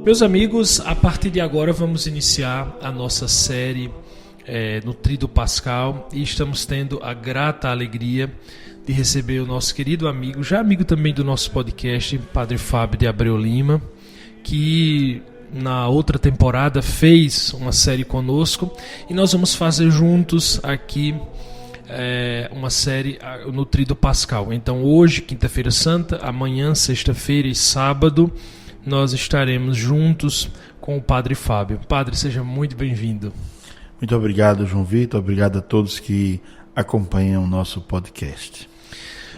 Meus amigos, a partir de agora vamos iniciar a nossa série no Tríduo Pascal e estamos tendo a grata alegria de receber o nosso querido amigo, já amigo também do nosso podcast, Padre Fábio de Abreu Lima, que na outra temporada fez uma série conosco e nós vamos fazer juntos aqui uma série no Tríduo Pascal. Então hoje, quinta-feira santa, amanhã, sexta-feira e sábado, nós estaremos juntos com o Padre Fábio. Padre, seja muito bem-vindo. Muito obrigado, João Vitor. Obrigado a todos que acompanham o nosso podcast.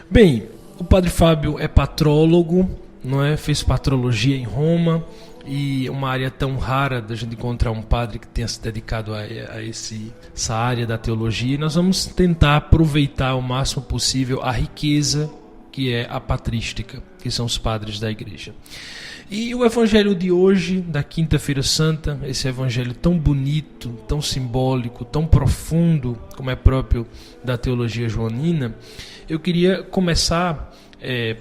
Bem, o Padre Fábio é patrólogo, não é? Fez patrologia em Roma, e uma área tão rara da gente encontrar um padre que tenha se dedicado a essa área da teologia. E nós vamos tentar aproveitar o máximo possível a riqueza que é a patrística, que são os padres da igreja. E o evangelho de hoje, da quinta-feira santa, esse evangelho tão bonito, tão simbólico, tão profundo, como é próprio da teologia joanina, eu queria começar,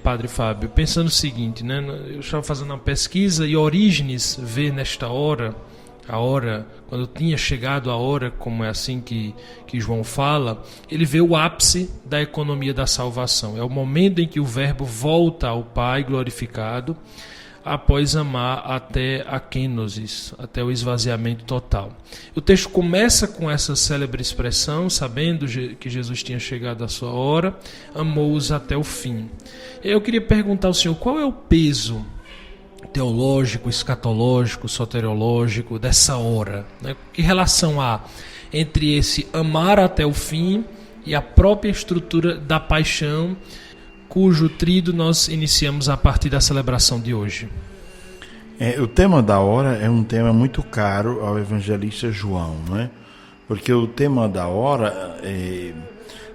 Padre Fábio, pensando o seguinte, né? Eu estava fazendo uma pesquisa e Orígenes vê nesta hora, a hora, quando tinha chegado a hora, como é assim que João fala, ele vê o ápice da economia da salvação. É o momento em que o Verbo volta ao Pai glorificado, após amar até a kenosis, até o esvaziamento total. O texto começa com essa célebre expressão, sabendo que Jesus tinha chegado à sua hora, amou-os até o fim. Eu queria perguntar ao senhor, qual é o peso teológico, escatológico, soteriológico dessa hora, né? Que relação há entre esse amar até o fim e a própria estrutura da paixão, cujo tríduo nós iniciamos a partir da celebração de hoje? O tema da hora é um tema muito caro ao evangelista João, não é? Porque o tema da hora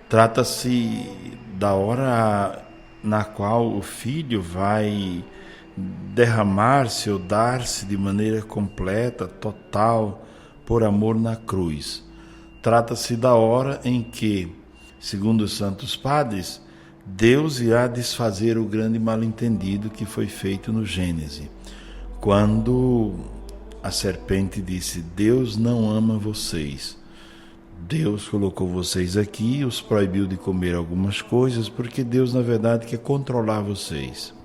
trata-se da hora na qual o Filho vai derramar-se ou dar-se de maneira completa, total, por amor na cruz. Trata-se da hora em que, segundo os santos padres, Deus irá desfazer o grande mal-entendido que foi feito no Gênesis, quando a serpente disse: Deus não ama vocês. Deus colocou vocês aqui, os proibiu de comer algumas coisas, porque Deus, na verdade, quer controlar vocês.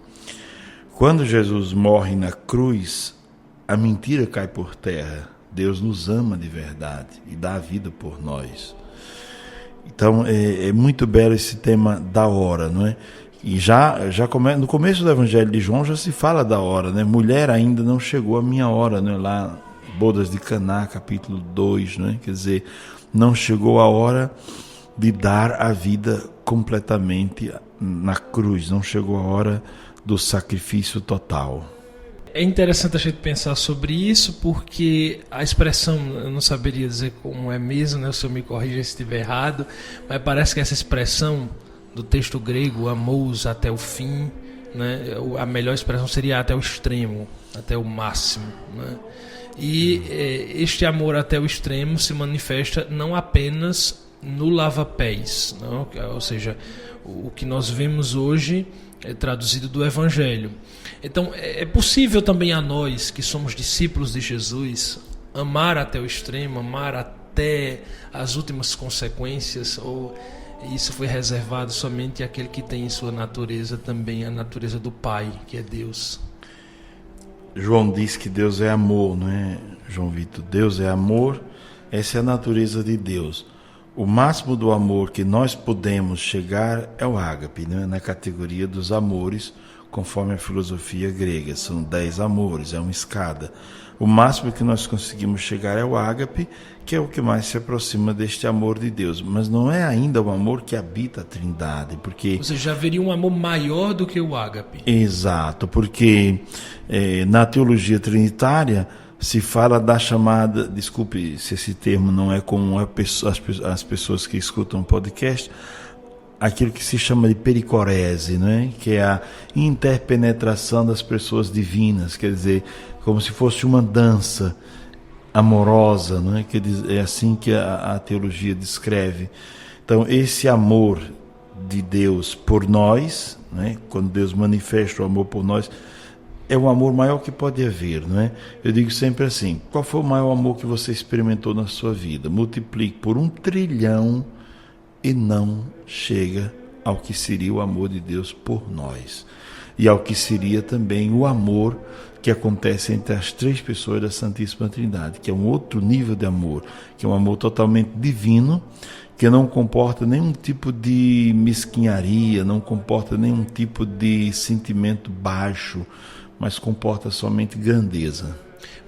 Quando Jesus morre na cruz, a mentira cai por terra. Deus nos ama de verdade e dá a vida por nós. Então é muito belo esse tema da hora, não é? E no começo do Evangelho de João já se fala da hora, né? Mulher, ainda não chegou a minha hora, né? Lá, Bodas de Caná, capítulo 2, né? Quer dizer, não chegou a hora de dar a vida completamente na cruz, não chegou a hora do sacrifício total. É interessante a gente pensar sobre isso, porque a expressão, eu não saberia dizer como é mesmo, né? O senhor me corrija se estiver errado, mas parece que essa expressão do texto grego, amou-os até o fim, né? A melhor expressão seria até o extremo, até o máximo, né? E este amor até o extremo se manifesta não apenas no lava-pés, não? Ou seja, o que nós vemos hoje é traduzido do Evangelho. Então, é possível também a nós, que somos discípulos de Jesus, amar até o extremo, amar até as últimas consequências, ou isso foi reservado somente àquele que tem em sua natureza também a natureza do Pai, que é Deus? João diz que Deus é amor, não é, João Vitor? Deus é amor, essa é a natureza de Deus. O máximo do amor que nós podemos chegar é o ágape, né? Na categoria dos amores, conforme a filosofia grega. São 10 amores, é uma escada. O máximo que nós conseguimos chegar é o ágape, que é o que mais se aproxima deste amor de Deus. Mas não é ainda o amor que habita a Trindade, porque... Ou seja, já haveria um amor maior do que o ágape. Exato, porque na teologia trinitária se fala da chamada, desculpe se esse termo não é comum às pessoas que escutam o podcast, aquilo que se chama de pericorese, né? Que é a interpenetração das pessoas divinas, quer dizer, como se fosse uma dança amorosa, né? Que é assim que a teologia descreve. Então, esse amor de Deus por nós, né? Quando Deus manifesta o amor por nós, é o amor maior que pode haver, não é? Eu digo sempre assim, qual foi o maior amor que você experimentou na sua vida? Multiplique por 1 trilhão e não chega ao que seria o amor de Deus por nós. E ao que seria também o amor que acontece entre as 3 pessoas da Santíssima Trindade, que é um outro nível de amor, que é um amor totalmente divino, que não comporta nenhum tipo de mesquinharia, não comporta nenhum tipo de sentimento baixo, mas comporta somente grandeza.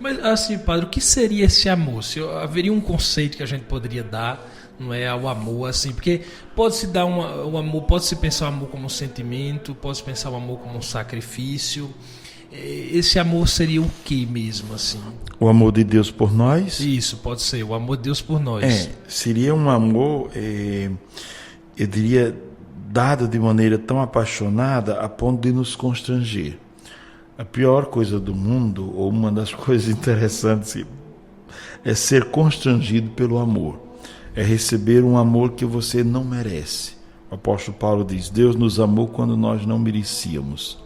Mas assim, padre, o que seria esse amor? Se haveria um conceito que a gente poderia dar, não é, ao amor, assim, porque pode-se dar o amor, pode-se pensar o amor como um sentimento, pode-se pensar o amor como um sacrifício. Esse amor seria o que mesmo, assim? O amor de Deus por nós? Isso, pode ser, o amor de Deus por nós. Seria um amor, eu diria, dado de maneira tão apaixonada a ponto de nos constranger. A pior coisa do mundo, ou uma das coisas interessantes, é ser constrangido pelo amor. É receber um amor que você não merece. O apóstolo Paulo diz, Deus nos amou quando nós não merecíamos.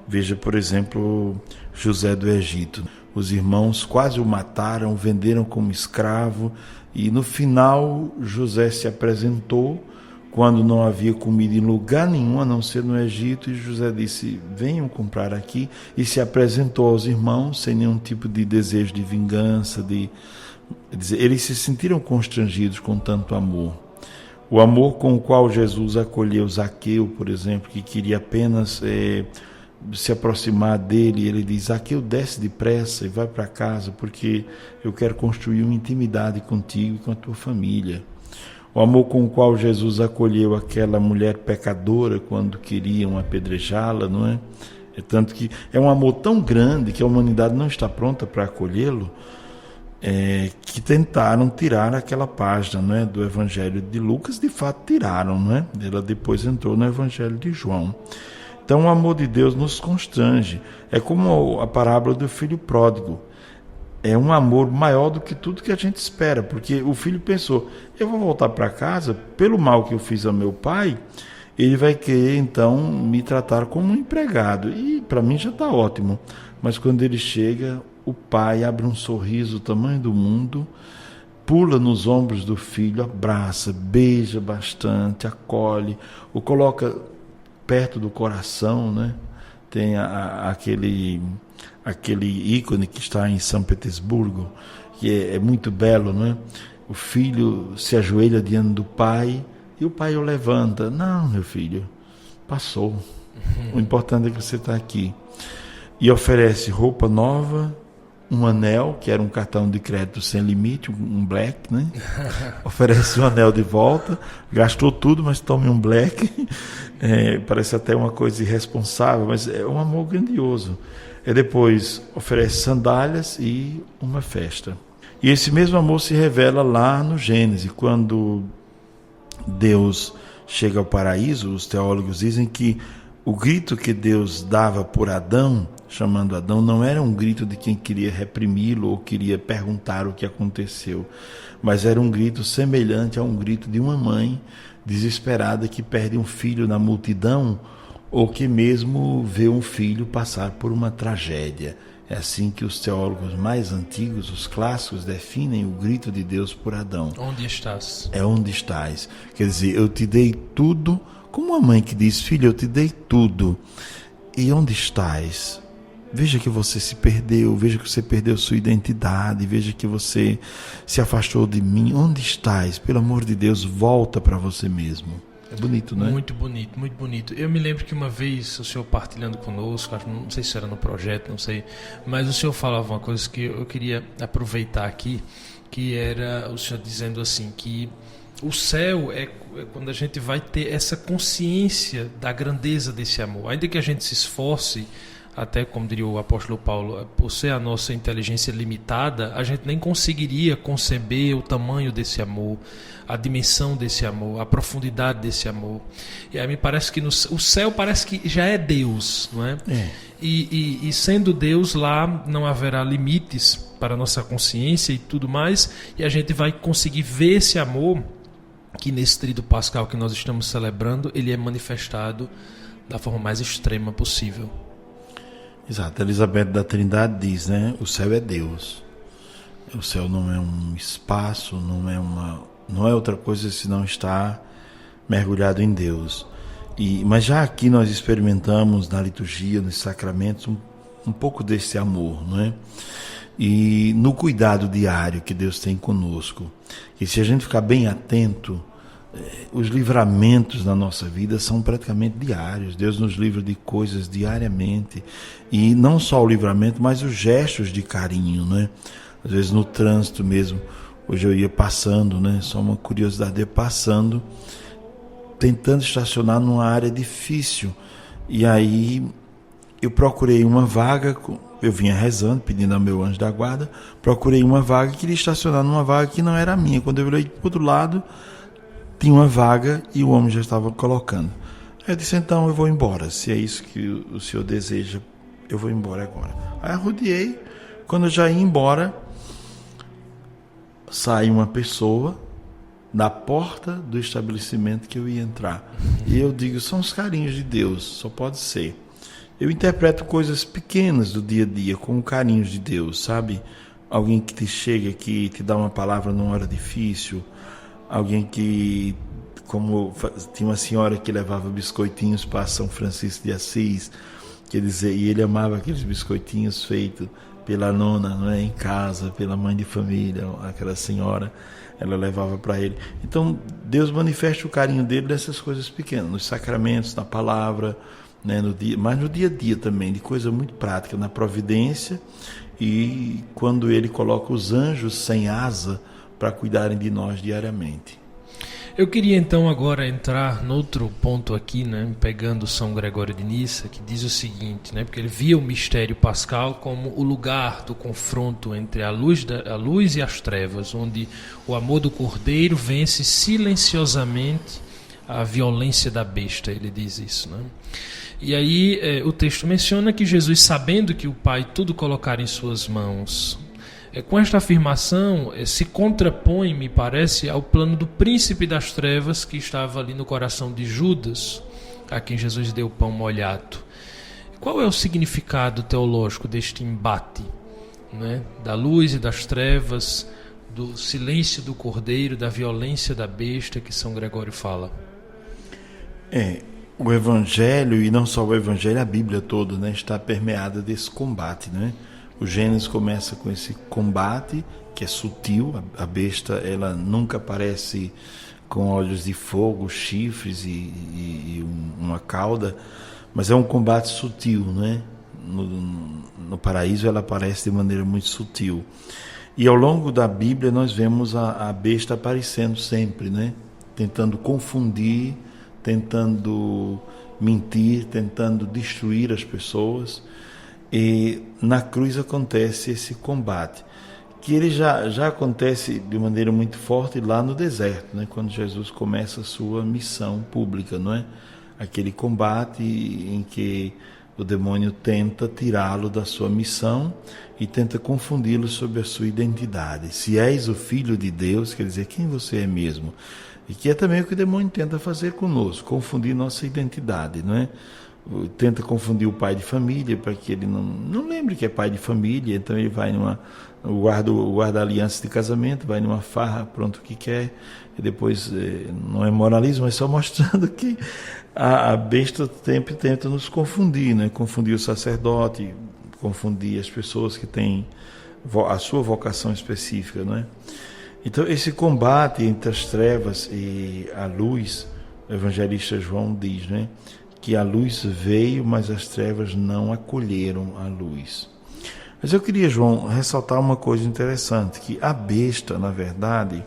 Veja, por exemplo, José do Egito. Os irmãos quase o mataram, venderam como escravo, e no final José se apresentou quando não havia comida em lugar nenhum a não ser no Egito, e José disse, venham comprar aqui, e se apresentou aos irmãos sem nenhum tipo de desejo de vingança, eles se sentiram constrangidos com tanto amor. O amor com o qual Jesus acolheu Zaqueu, por exemplo, que queria apenas se aproximar dele, ele diz, Zaqueu, desce depressa e vai para casa, porque eu quero construir uma intimidade contigo e com a tua família. O amor com o qual Jesus acolheu aquela mulher pecadora quando queriam apedrejá-la, não é? É tanto que é um amor tão grande que a humanidade não está pronta para acolhê-lo, que tentaram tirar aquela página, não é, do Evangelho de Lucas, de fato tiraram, não é? Ela depois entrou no Evangelho de João. Então o amor de Deus nos constrange. É como a parábola do filho pródigo. É um amor maior do que tudo que a gente espera, porque o filho pensou, eu vou voltar para casa, pelo mal que eu fiz ao meu pai, ele vai querer então me tratar como um empregado, e para mim já está ótimo. Mas quando ele chega, o pai abre um sorriso do tamanho do mundo, pula nos ombros do filho, abraça, beija bastante, acolhe, o coloca perto do coração, né? Tem aquele ícone que está em São Petersburgo, que é muito belo, não é? O filho se ajoelha diante do pai e o pai o levanta. Não, meu filho, passou. O importante é que você está aqui. E oferece roupa nova, um anel, que era um cartão de crédito sem limite, um black, né? Oferece um anel de volta, gastou tudo, mas tome um black. Parece até uma coisa irresponsável, mas é um amor grandioso. Depois oferece sandálias e uma festa. E esse mesmo amor se revela lá no Gênesis, quando Deus chega ao paraíso. Os teólogos dizem que o grito que Deus dava por Adão, chamando Adão, não era um grito de quem queria reprimi-lo ou queria perguntar o que aconteceu, mas era um grito semelhante a um grito de uma mãe desesperada que perde um filho na multidão, ou que mesmo vê um filho passar por uma tragédia. É assim que os teólogos mais antigos, os clássicos, definem o grito de Deus por Adão. Onde estás? É onde estás. Quer dizer, eu te dei tudo, como uma mãe que diz, filho, eu te dei tudo, e onde estás? Veja que você se perdeu, veja que você perdeu sua identidade, veja que você se afastou de mim. Onde estás? Pelo amor de Deus, volta para você mesmo. É bonito, não é? Muito bonito, muito bonito. Eu me lembro que uma vez o senhor partilhando conosco, não sei se era no projeto, não sei, mas o senhor falava uma coisa que eu queria aproveitar aqui, que era o senhor dizendo assim, que o céu é quando a gente vai ter essa consciência da grandeza desse amor. Ainda que a gente se esforce, até como diria o apóstolo Paulo, por ser a nossa inteligência limitada, a gente nem conseguiria conceber o tamanho desse amor, a dimensão desse amor, a profundidade desse amor. E aí me parece que o céu parece que já é Deus, não é? E sendo Deus, lá não haverá limites para a nossa consciência e tudo mais, e a gente vai conseguir ver esse amor que nesse tríduo pascal que nós estamos celebrando, ele é manifestado da forma mais extrema possível. Exato. Elizabeth da Trindade diz, né? O céu é Deus. O céu não é um espaço, não é outra coisa senão estar mergulhado em Deus. Mas já aqui nós experimentamos na liturgia, nos sacramentos, um pouco desse amor, não é? E no cuidado diário que Deus tem conosco. E se a gente ficar bem atento, os livramentos na nossa vida são praticamente diários. Deus nos livra de coisas diariamente. E não só o livramento, mas os gestos de carinho, né? Às vezes no trânsito mesmo. Hoje eu ia passando, né? Só uma curiosidade, eu ia passando, tentando estacionar numa área difícil. E aí eu procurei uma vaga, eu vinha rezando, pedindo ao meu anjo da guarda, procurei uma vaga, queria estacionar numa vaga que não era minha. Quando eu olhei para o outro lado, tinha uma vaga e o homem já estava colocando. Aí eu disse, então eu vou embora. Se é isso que o senhor deseja, eu vou embora agora. Aí arrodeei. Quando eu já ia embora, sai uma pessoa da porta do estabelecimento que eu ia entrar. E eu digo, são os carinhos de Deus, só pode ser. Eu interpreto coisas pequenas do dia a dia como carinhos de Deus, sabe? Alguém que te chega aqui e te dá uma palavra numa hora difícil. Alguém que, como tinha uma senhora que levava biscoitinhos para São Francisco de Assis, quer dizer, e ele amava aqueles biscoitinhos feitos pela nona, não é, em casa, pela mãe de família, aquela senhora, ela levava para ele. Então, Deus manifesta o carinho dele dessas coisas pequenas, nos sacramentos, na palavra, né, no dia, mas no dia a dia também, de coisa muito prática, na providência, e quando ele coloca os anjos sem asa para cuidarem de nós diariamente. Eu queria então agora entrar noutro ponto aqui, né, pegando São Gregório de Nissa, que diz o seguinte, né, porque ele via o mistério pascal como o lugar do confronto entre a luz e as trevas, onde o amor do Cordeiro vence silenciosamente a violência da besta, ele diz isso, né? E aí o texto menciona que Jesus, sabendo que o Pai tudo colocara em suas mãos, com esta afirmação se contrapõe, me parece, ao plano do príncipe das trevas que estava ali no coração de Judas, a quem Jesus deu o pão molhado. Qual é o significado teológico deste embate, né, da luz e das trevas, do silêncio do cordeiro, da violência da besta que São Gregório fala? O Evangelho, e não só o Evangelho, a Bíblia toda, né, está permeada desse combate, né? O Gênesis começa com esse combate que é sutil. A besta, ela nunca aparece com olhos de fogo, chifres e uma cauda, mas é um combate sutil, né? No paraíso ela aparece de maneira muito sutil. E ao longo da Bíblia nós vemos a besta aparecendo sempre, né? Tentando confundir, tentando mentir, tentando destruir as pessoas. E na cruz acontece esse combate, que ele já acontece de maneira muito forte lá no deserto, né? Quando Jesus começa a sua missão pública, não é? Aquele combate em que o demônio tenta tirá-lo da sua missão e tenta confundi-lo sobre a sua identidade. Se és o Filho de Deus, quer dizer, quem você é mesmo? E que é também o que o demônio tenta fazer conosco, confundir nossa identidade, não é? Tenta confundir o pai de família para que ele não lembre que é pai de família. Então ele vai guarda aliança de casamento, vai numa farra, pronto, o que quer, e depois não é moralismo, é só mostrando que a besta sempre tenta nos confundir, né? Confundir o sacerdote, confundir as pessoas que têm a sua vocação específica, não é? Então esse combate entre as trevas e a luz, o evangelista João diz, né, que a luz veio, mas as trevas não acolheram a luz. Mas eu queria, João, ressaltar uma coisa interessante, que a besta, na verdade,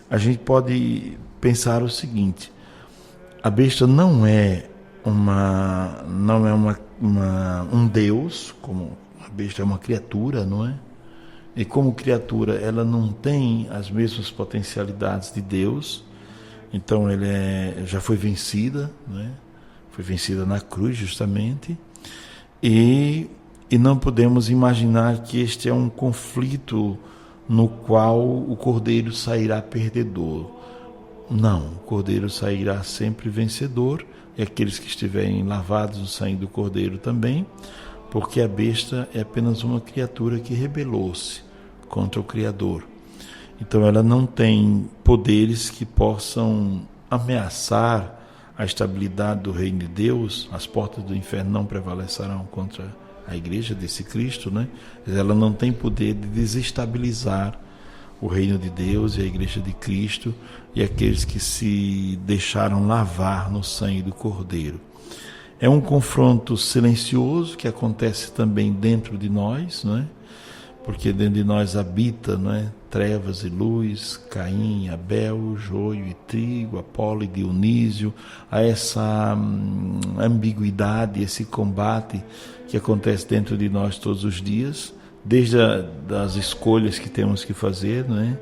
a gente pode pensar o seguinte: a besta não é um Deus, como a besta é uma criatura, não é? E como criatura, ela não tem as mesmas potencialidades de Deus. Então ela já foi vencida, não é? Foi vencida na cruz, justamente, e não podemos imaginar que este é um conflito no qual o Cordeiro sairá perdedor. Não, o Cordeiro sairá sempre vencedor, e aqueles que estiverem lavados no sangue do Cordeiro também, porque a besta é apenas uma criatura que rebelou-se contra o Criador. Então ela não tem poderes que possam ameaçar a estabilidade do reino de Deus. As portas do inferno não prevalecerão contra a igreja desse Cristo, né? Ela não tem poder de desestabilizar o reino de Deus e a igreja de Cristo e aqueles que se deixaram lavar no sangue do Cordeiro. É um confronto silencioso que acontece também dentro de nós, não é? Porque dentro de nós habita, não é? Trevas e luz, Caim, Abel, joio e trigo, Apolo e Dionísio. Há essa ambiguidade, esse combate que acontece dentro de nós todos os dias, desde as escolhas que temos que fazer, não é?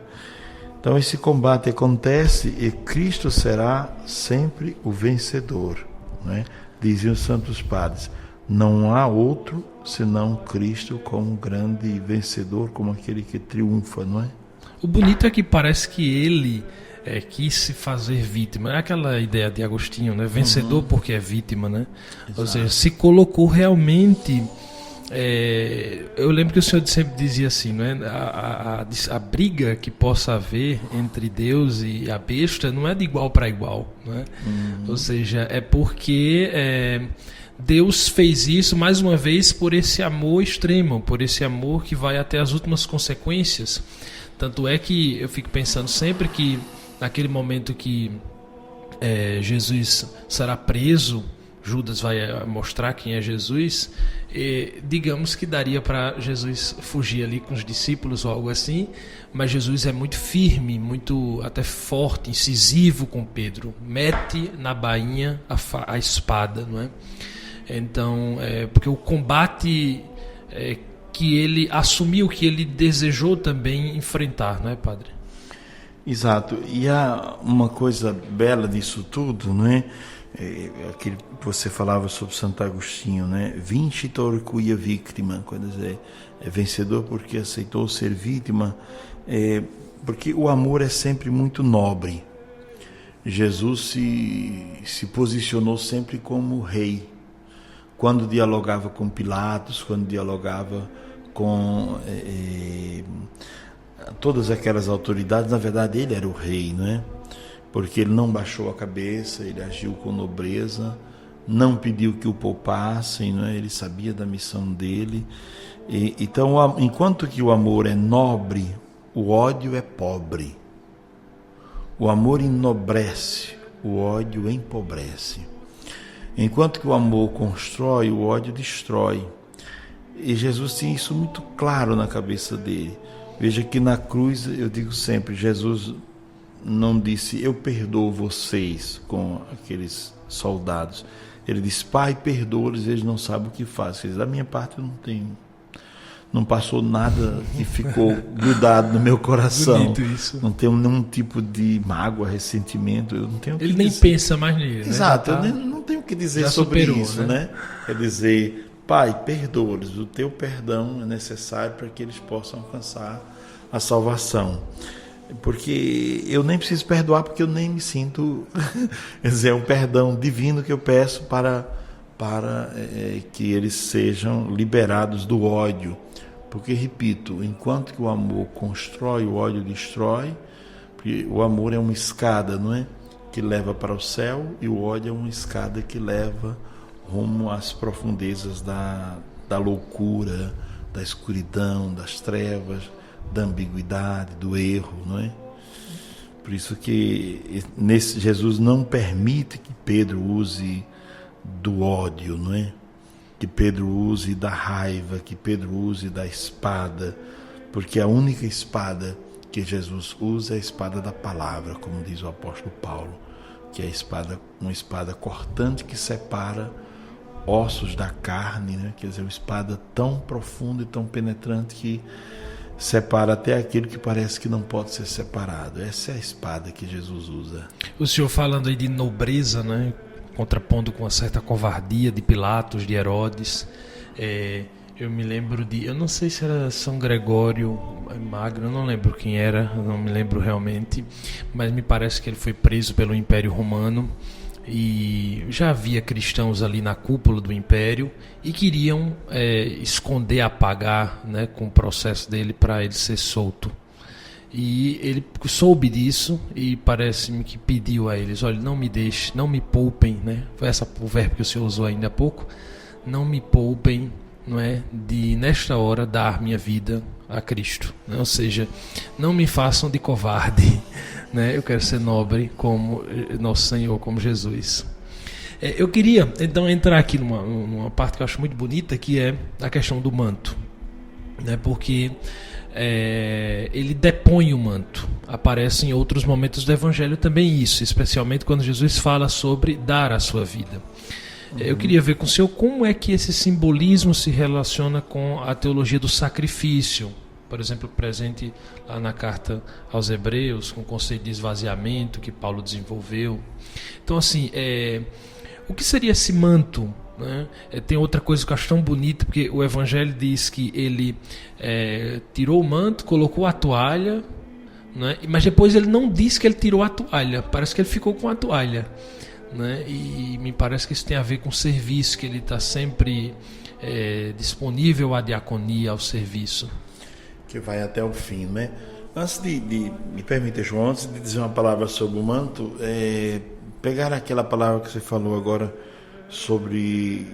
Então esse combate acontece e Cristo será sempre o vencedor, não é? Dizem os santos padres, não há outro senão Cristo como grande vencedor, como aquele que triunfa, não é? O bonito é que parece que ele quis se fazer vítima. É aquela ideia de Agostinho, né? Vencedor porque é vítima, né? Exato. Ou seja, se colocou realmente... eu lembro que o Senhor sempre dizia assim, não é? A briga que possa haver entre Deus e a besta não é de igual para igual, não é? Ou seja, é porque Deus fez isso mais uma vez por esse amor extremo, por esse amor que vai até as últimas consequências. Tanto é que eu fico pensando sempre que naquele momento que Jesus será preso, Judas vai mostrar quem é Jesus, digamos que daria para Jesus fugir ali com os discípulos ou algo assim, mas Jesus é muito firme, muito até forte, incisivo com Pedro, mete na bainha a espada, não é? Então, porque o combate que ele assumiu, que ele desejou também enfrentar, não é, padre? Exato, e há uma coisa bela disso tudo, não é? Aquele que você falava sobre Santo Agostinho, né? Vincitor cuia victima, quando dizer, é vencedor porque aceitou ser vítima, porque o amor é sempre muito nobre. Jesus se posicionou sempre como rei, quando dialogava com Pilatos, quando dialogava com todas aquelas autoridades. Na verdade ele era o rei, não é? Porque ele não baixou a cabeça, ele agiu com nobreza, não pediu que o poupassem, não é? Ele sabia da missão dele. Então, enquanto que o amor é nobre, o ódio é pobre. O amor enobrece, o ódio empobrece. Enquanto que o amor constrói, o ódio destrói. E Jesus tinha isso muito claro na cabeça dele. Veja que na cruz, eu digo sempre, Jesus não disse, eu perdoo vocês com aqueles soldados. Ele disse, Pai, perdoa-lhes, eles não sabem o que fazem. Da minha parte, eu não tenho. Não passou nada que ficou grudado no meu coração. Bonito isso. Não tenho nenhum tipo de mágoa, ressentimento. Eu não tenho ele nem pensa mais nele. Exato, né? eu não tenho o que dizer sobre isso, né? É dizer, Pai, perdoa-lhes, o teu perdão é necessário para que eles possam alcançar a salvação. Porque eu nem preciso perdoar, porque eu nem me sinto... Quer dizer, é um perdão divino que eu peço para que eles sejam liberados do ódio. Porque, repito, enquanto que o amor constrói, o ódio destrói. Porque o amor é uma escada, não é? Que leva para o céu, e o ódio é uma escada que leva rumo às profundezas da loucura, da escuridão, das trevas, da ambiguidade, do erro, não é? Por isso que Jesus não permite que Pedro use do ódio, não é? Que Pedro use da raiva, que Pedro use da espada, porque a única espada que Jesus usa é a espada da palavra, como diz o apóstolo Paulo, que é uma espada cortante que separa ossos da carne, né? Quer dizer, uma espada tão profunda e tão penetrante que separa até aquilo que parece que não pode ser separado. Essa é a espada que Jesus usa. O senhor falando aí de nobreza, né? Contrapondo com uma certa covardia de Pilatos, de Herodes. Eu me lembro eu não sei se era São Gregório Magno, eu não lembro quem era, não me lembro realmente, mas me parece que ele foi preso pelo Império Romano e já havia cristãos ali na cúpula do império e queriam esconder, apagar, né, com o processo dele para ele ser solto. E ele soube disso e parece-me que pediu a eles: olha, não me deixe, não me poupem, né? Foi o verbo que o senhor usou ainda há pouco. Não me poupem, não é, de nesta hora dar minha vida a Cristo, né? Ou seja, não me façam de covarde, né? Eu quero ser nobre como nosso Senhor, como Jesus. Eu queria então entrar aqui numa parte que eu acho muito bonita, que é a questão do manto, né? Porque ele depõe o manto. Aparece em outros momentos do Evangelho também isso, especialmente quando Jesus fala sobre dar a sua vida. Eu queria ver com o senhor como é que esse simbolismo se relaciona com a teologia do sacrifício, por exemplo, presente lá na carta aos Hebreus, com o conceito de esvaziamento que Paulo desenvolveu. Então, assim, o que seria esse manto? Né? Tem outra coisa que eu acho tão bonita, porque o Evangelho diz que ele tirou o manto, colocou a toalha, né? Mas depois ele não diz que ele tirou a toalha, parece que ele ficou com a toalha, né? E me parece que isso tem a ver com o serviço, que ele está sempre disponível à diaconia, ao serviço. Que vai até o fim, né? Antes me permita, João, antes de dizer uma palavra sobre o manto, pegar aquela palavra que você falou agora sobre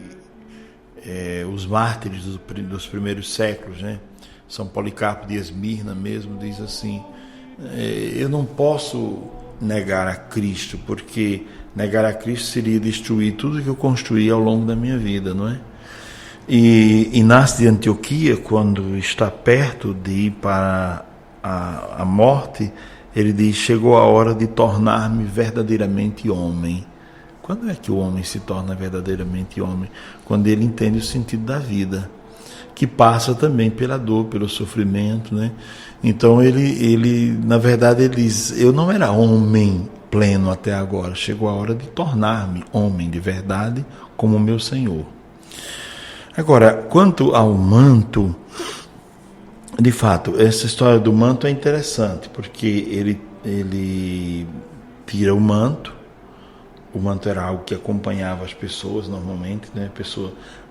os mártires dos primeiros séculos, né? São Policarpo de Esmirna mesmo diz assim: eu não posso negar a Cristo, porque negar a Cristo seria destruir tudo que eu construí ao longo da minha vida, não é? E Inácio de Antioquia, quando está perto de ir para a morte, ele diz: chegou a hora de tornar-me verdadeiramente homem. Quando é que o homem se torna verdadeiramente homem? Quando ele entende o sentido da vida, que passa também pela dor, pelo sofrimento, né? Então ele na verdade ele diz: eu não era homem pleno até agora, chegou a hora de tornar-me homem de verdade como o meu Senhor. Agora, quanto ao manto, de fato, essa história do manto é interessante, porque ele tira o manto era algo que acompanhava as pessoas normalmente, né?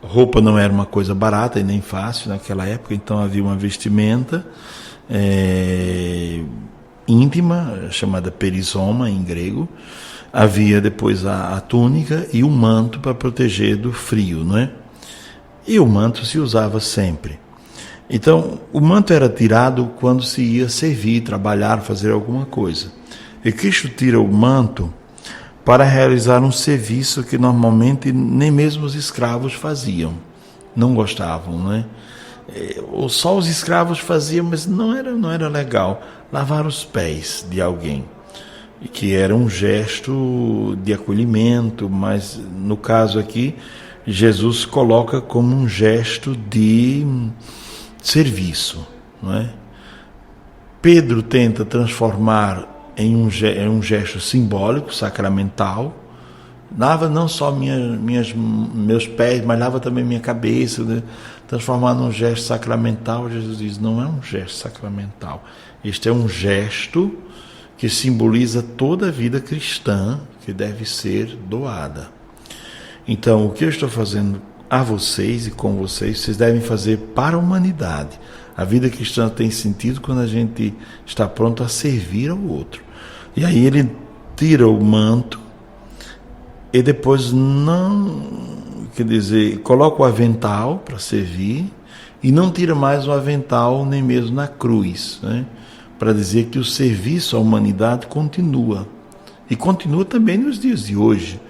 Roupa não era uma coisa barata e nem fácil naquela época, então havia uma vestimenta íntima, chamada perizoma em grego. Havia depois a túnica e o manto para proteger do frio, não é? E o manto se usava sempre. Então, o manto era tirado quando se ia servir, trabalhar, fazer alguma coisa. E Cristo tira o manto para realizar um serviço que normalmente nem mesmo os escravos faziam, não gostavam, né? Só os escravos faziam, mas não era legal lavar os pés de alguém, que era um gesto de acolhimento, mas no caso aqui Jesus coloca como um gesto de serviço, não é? Pedro tenta transformar em um gesto simbólico, sacramental. Lava não só meus pés, mas lava também minha cabeça, né? Transformar num gesto sacramental. Jesus diz: não é um gesto sacramental, este é um gesto que simboliza toda a vida cristã que deve ser doada. Então, o que eu estou fazendo a vocês e com vocês, vocês devem fazer para a humanidade. A vida cristã tem sentido quando a gente está pronto a servir ao outro. E aí ele tira o manto e depois coloca o avental para servir e não tira mais o avental nem mesmo na cruz, né? Para dizer que o serviço à humanidade continua. E continua também nos dias de hoje.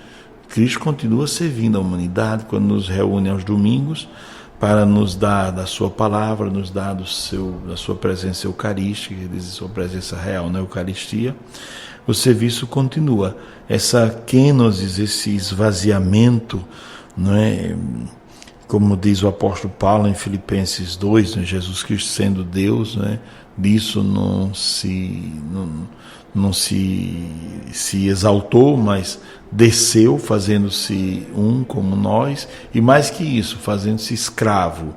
Cristo continua servindo a humanidade quando nos reúne aos domingos para nos dar da sua palavra, nos dar da sua presença eucarística, que diz sua presença real na Eucaristia. O serviço continua. Essa kenosis, esse esvaziamento, não é? Como diz o apóstolo Paulo em Filipenses 2, né? Jesus Cristo sendo Deus, né? Disso não se exaltou, mas desceu, fazendo-se um como nós, e mais que isso, fazendo-se escravo.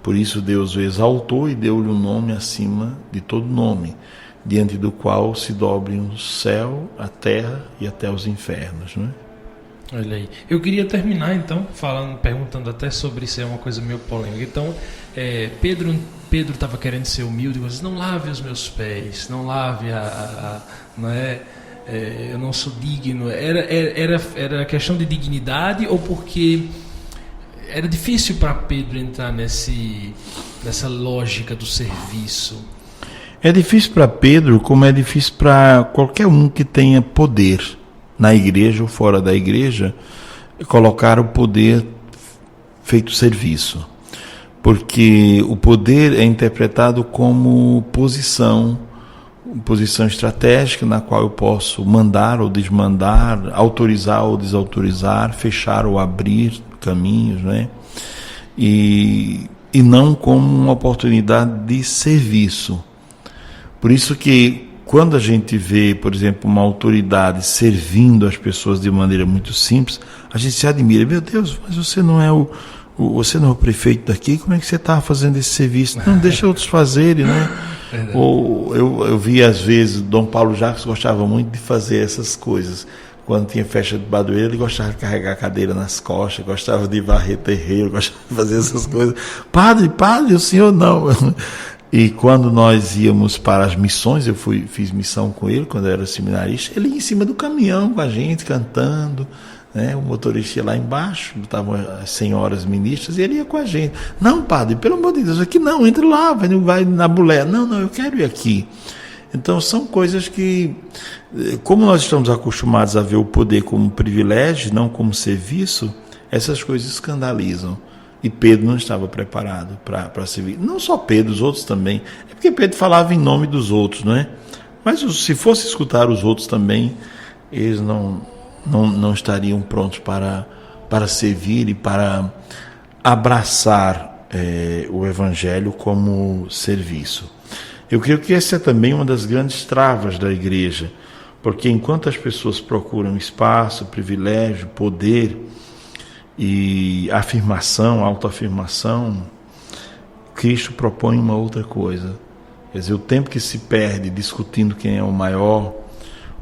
Por isso Deus o exaltou e deu-lhe um nome acima de todo nome, diante do qual se dobrem o céu, a terra e até os infernos, não é? Olha aí. Eu queria terminar então perguntando até sobre isso, é uma coisa meio polêmica. Então, Pedro estava querendo ser humilde, mas disse, não lave os meus pés, não lave não é, eu não sou digno. Era questão de dignidade ou porque era difícil para Pedro entrar nessa lógica do serviço? É difícil para Pedro, como é difícil para qualquer um que tenha poder na igreja ou fora da igreja, colocar o poder feito serviço. Porque o poder é interpretado como posição estratégica na qual eu posso mandar ou desmandar, autorizar ou desautorizar, fechar ou abrir caminhos, né? E não como uma oportunidade de serviço. Por isso que quando a gente vê, por exemplo, uma autoridade servindo as pessoas de maneira muito simples, a gente se admira. Meu Deus, mas você não é você não é o prefeito daqui? Como é que você está fazendo esse serviço? Não, deixa outros fazerem, né? Ou eu vi às vezes, Dom Paulo Jacques gostava muito de fazer essas coisas. Quando tinha festa de padroeiro, ele gostava de carregar a cadeira nas costas, gostava de varrer terreiro, gostava de fazer essas coisas. Padre, o senhor não. E quando nós íamos para as missões, fiz missão com ele quando eu era seminarista, ele ia em cima do caminhão com a gente, cantando, né? O motorista ia lá embaixo, estavam as senhoras ministras, e ele ia com a gente. Não, padre, pelo amor de Deus, aqui não, entre lá, vai na bulé. Não, eu quero ir aqui. Então são coisas que, como nós estamos acostumados a ver o poder como privilégio, não como serviço, essas coisas escandalizam. E Pedro não estava preparado para servir. Não só Pedro, os outros também. É porque Pedro falava em nome dos outros, não é? Mas se fosse escutar os outros também, eles não estariam prontos para servir e para abraçar o Evangelho como serviço. Eu creio que essa é também uma das grandes travas da igreja, porque enquanto as pessoas procuram espaço, privilégio, poder e afirmação, autoafirmação, Cristo propõe uma outra coisa. Quer dizer, o tempo que se perde discutindo quem é o maior,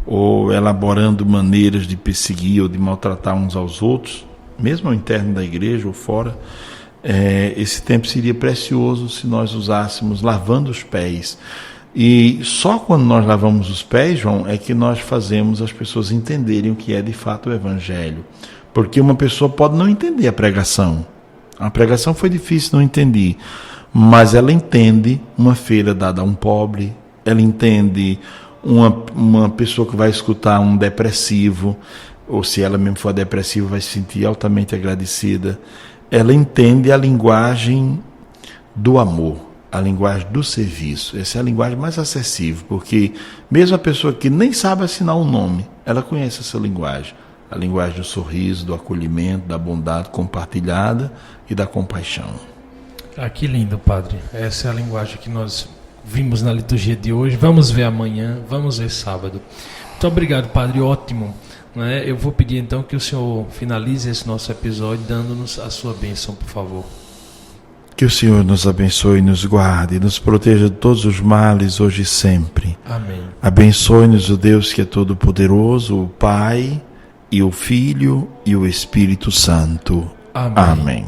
ou elaborando maneiras de perseguir ou de maltratar uns aos outros, mesmo ao interno da igreja ou fora, esse tempo seria precioso se nós usássemos lavando os pés. E só quando nós lavamos os pés, João, é que nós fazemos as pessoas entenderem o que é de fato o Evangelho. Porque uma pessoa pode não entender a pregação. A pregação foi difícil, não entendi. Mas ela entende uma feira dada a um pobre, ela entende uma pessoa que vai escutar um depressivo, ou se ela mesmo for depressiva, vai se sentir altamente agradecida. Ela entende a linguagem do amor, a linguagem do serviço. Essa é a linguagem mais acessível, porque mesmo a pessoa que nem sabe assinar um nome, ela conhece essa linguagem. A linguagem do sorriso, do acolhimento, da bondade compartilhada e da compaixão. Ah, que lindo, padre. Essa é a linguagem que nós vimos na liturgia de hoje. Vamos ver amanhã, vamos ver sábado. Muito obrigado, padre. Ótimo. Eu vou pedir então que o senhor finalize esse nosso episódio dando-nos a sua bênção, por favor. Que o Senhor nos abençoe, nos guarde, nos proteja de todos os males, hoje e sempre. Amém. Abençoe-nos o Deus que é todo-poderoso, o Pai, e o Filho e o Espírito Santo. Amém. Amém.